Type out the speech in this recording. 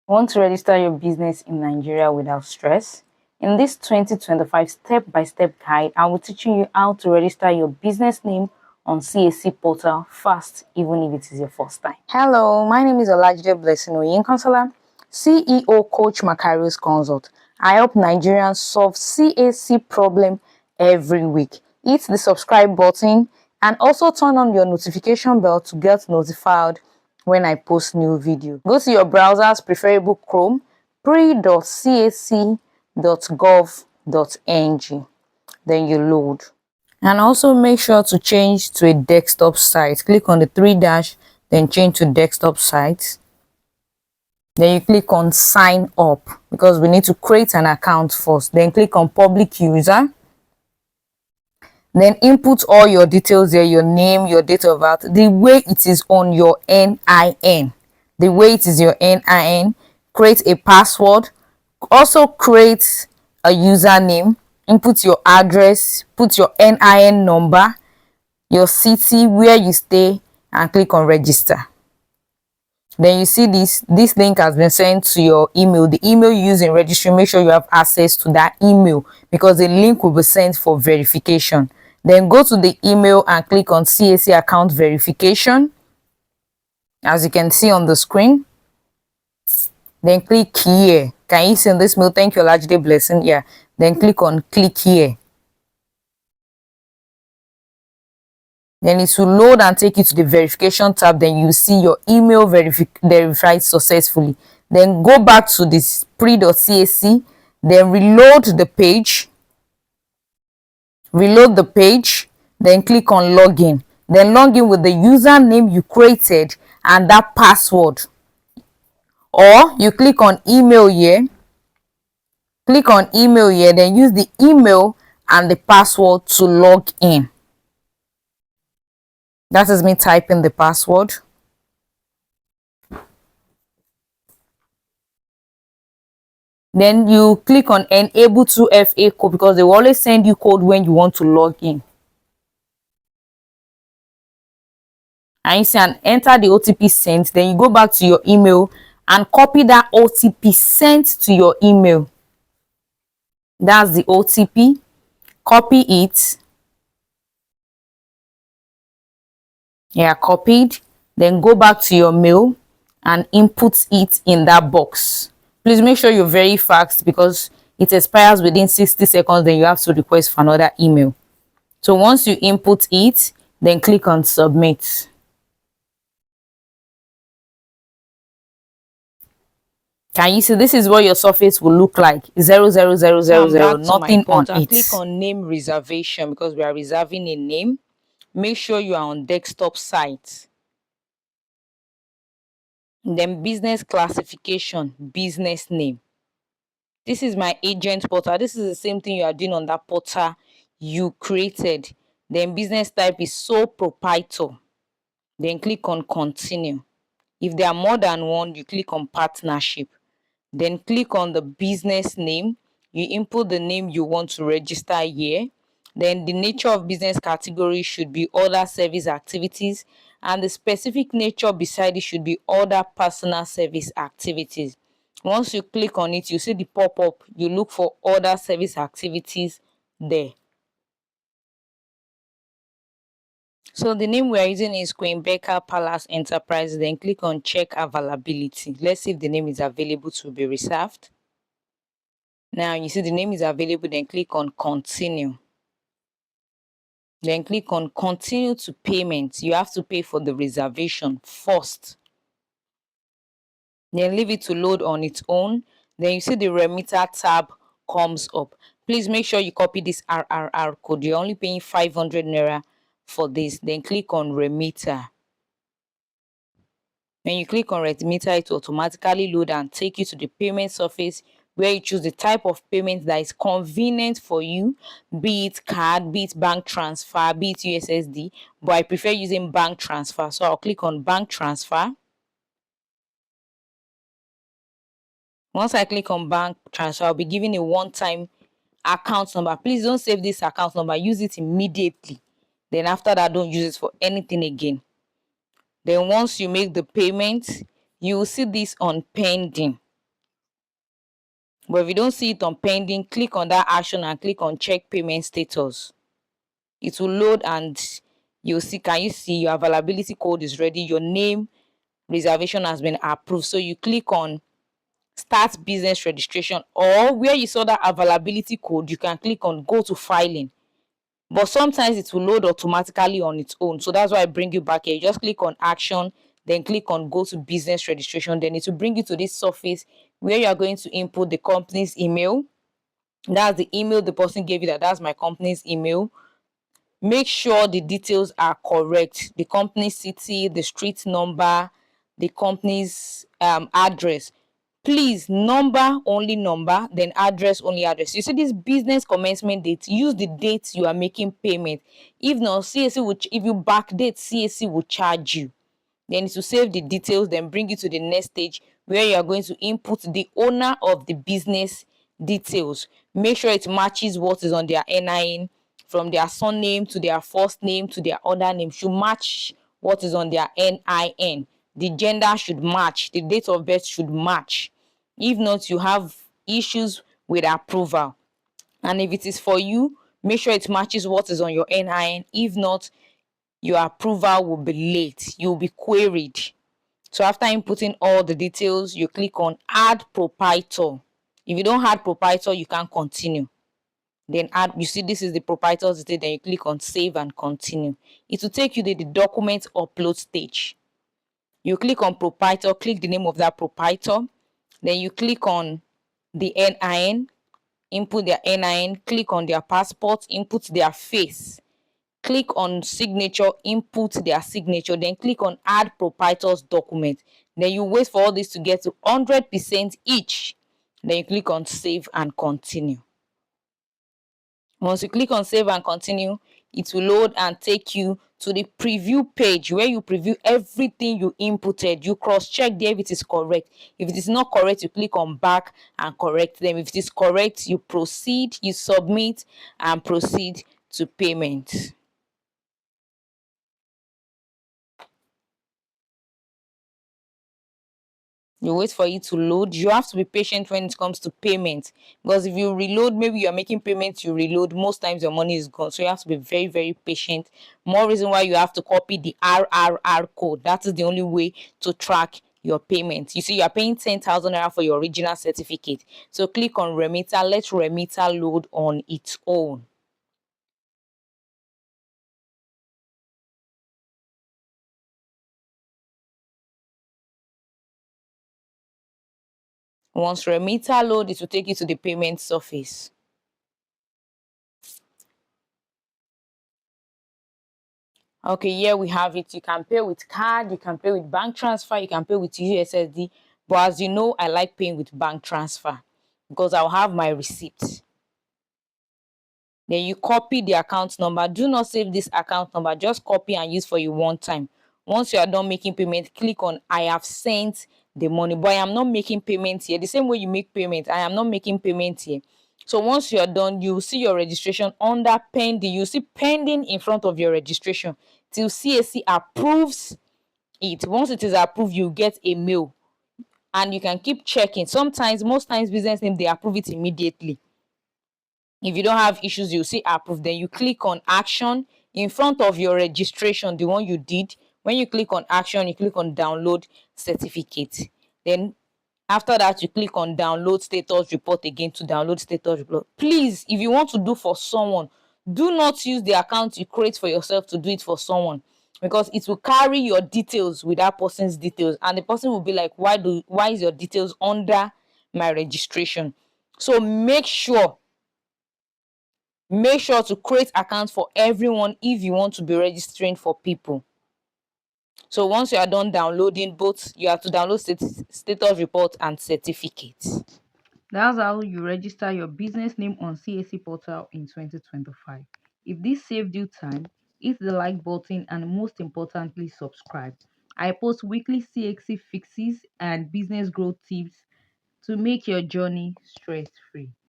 Want to register your business in Nigeria without stress? In this 2025 step-by-step guide, I will teach you how to register your business name on CAC portal fast, even if it is your first time. Hello, my name is Olajide Blessing Oyenkonsala, CEO Coach Macarius Consult. I help Nigerians solve CAC problem every week. Hit the subscribe button and also turn on your notification bell to get notified when I post new video. Go to your browser's preferable Chrome, pre.cac.gov.ng. Then you load. And also make sure to change to a desktop site. Click on the 3 dash, then change to desktop site. Then you click on sign up because we need to create an account first. Then click on public user. Then input all your details there, your name, your date of birth, the way it is on your NIN. The way it is your NIN. Create a password. Also create a username. Input your address. Put your NIN number, your city, where you stay, and click on register. Then you see this link has been sent to your email. The email you use in registering, make sure you have access to that email because the link will be sent for verification. Then go to the email and click on CAC account verification, as you can see on the screen. Then click here. Can you see in this mail? Thank you, Olajide Blessing. Yeah. Then click on click here. Then it will load and take you to the verification tab. Then you see your email verified successfully. Then go back to this pre.cac. Then reload the page. Reload the page. Then click on login. Then log in with the username you created and that password. Or you click on email here. Click on email here. Then use the email and the password to log in. That is me typing the password. Then you click on enable 2FA code because they will always send you code when you want to log in. And you see and enter the OTP sent. Then you go back to your email and copy that OTP sent to your email. That's the OTP. Copy it. Yeah, copied. Then go back to your mail and input it in that box. Please make sure you're very fast because it expires within 60 seconds. Then you have to request for another email. So once you input it, then click on submit. Can you see this is what your surface will look like? 00000, nothing on it. Click on name reservation because we are reserving a name. Make sure you are on desktop site. Then business classification, business name. This is my agent portal. This is the same thing you are doing on that portal you created. Then business type is sole proprietor. Then click on continue. If there are more than one, you click on partnership. Then click on the business name. You input the name you want to register here. Then the nature of business category should be other service activities, and the specific nature beside it should be other personal service activities. Once you click on it, you see the pop-up. You look for other service activities there. So the name we are using is Queen Becca Palace Enterprise. Then click on check availability. Let's see if the name is available to be reserved. Now you see the name is available. Then click on continue. Then click on continue to payment. You have to pay for the reservation first. Then leave it to load on its own. Then you see the Remita tab comes up. Please make sure you copy this RRR code. You're only paying 500 naira for this. Then click on Remita. When you click on Remita, it will automatically load and take you to the payment surface where you choose the type of payment that is convenient for you, be it card, be it bank transfer, be it USSD, but I prefer using bank transfer. So I'll click on bank transfer. Once I click on bank transfer, I'll be given a one-time account number. Please don't save this account number. Use it immediately. Then after that, don't use it for anything again. Then once you make the payment, you will see this on pending. But if you don't see it on pending, click on that action and click on check payment status. It will load and you'll see, can you see your availability code is ready, your name reservation has been approved. So you click on start business registration, or where you saw that availability code, you can click on go to filing. But sometimes it will load automatically on its own, so that's why I bring you back here. You just click on action, then click on go to business registration, then it will bring you to this surface where you are going to input the company's email. That's the email the person gave you, that's my company's email. Make sure the details are correct, the company city, the street number, the company's address. Please, number only number, then address only address. You see this business commencement date, use the date you are making payment. If not, CAC will, if you backdate, CAC will charge you. Then it will save the details, then bring you to the next stage where you are going to input the owner of the business details. Make sure it matches what is on their NIN, from their surname to their first name to their other name should match what is on their NIN. The gender should match, the date of birth should match. If not, you have issues with approval. And if it is for you, make sure it matches what is on your NIN. If not, your approval will be late, you'll be queried. So after inputting all the details, you click on add proprietor. If you don't add proprietor, you can't continue. Then add, you see this is the proprietor's detail, then you click on save and continue. It will take you to the document upload stage. You click on proprietor, click the name of that proprietor, then you click on the NIN, input their NIN, click on their passport, input their face, click on signature, input their signature, then click on add proprietor's document. Then you wait for all this to get to 100% each, then you click on save and continue. Once you click on save and continue, it will load and take you to the preview page where you preview everything you inputted. You cross check there if it is correct. If it is not correct, you click on back and correct them. If it is correct, you proceed, you submit and proceed to payment. You wait for it to load. You have to be patient when it comes to payment, because if you reload, maybe you're making payments, you reload, most times your money is gone. So you have to be very, very patient. More reason why you have to copy the RRR code. That is the only way to track your payment. You see, you are paying 10,000 naira for your original certificate. So click on Remita. Let Remita load on its own. Once Remita load, it will take you to the payment surface. Okay, here we have it. You can pay with card, you can pay with bank transfer, you can pay with USSD. But as you know, I like paying with bank transfer because I'll have my receipt. Then you copy the account number. Do not save this account number, just copy and use for you one time. Once you are done making payment, click on I have sent the money. But I am not making payment here. The same way you make payment, I am not making payment here. So once you are done, you will see your registration under pending. You see pending in front of your registration till CAC approves it. Once it is approved, you get a mail and you can keep checking. Sometimes, most times, business name they approve it immediately. If you don't have issues, you see approve, then you click on action in front of your registration, the one you did. When you click on action, you click on download certificate. Then after that, you click on download status report again to download status report. Please, if you want to do for someone, do not use the account you create for yourself to do it for someone, because it will carry your details with that person's details and the person will be like, why is your details under my registration? So make sure to create accounts for everyone if you want to be registering for people. So once you are done downloading, both you have to download status report and certificate. That's how you register your business name on CAC portal in 2025. If this saved you time, hit the like button and most importantly, subscribe. I post weekly CAC fixes and business growth tips to make your journey stress free.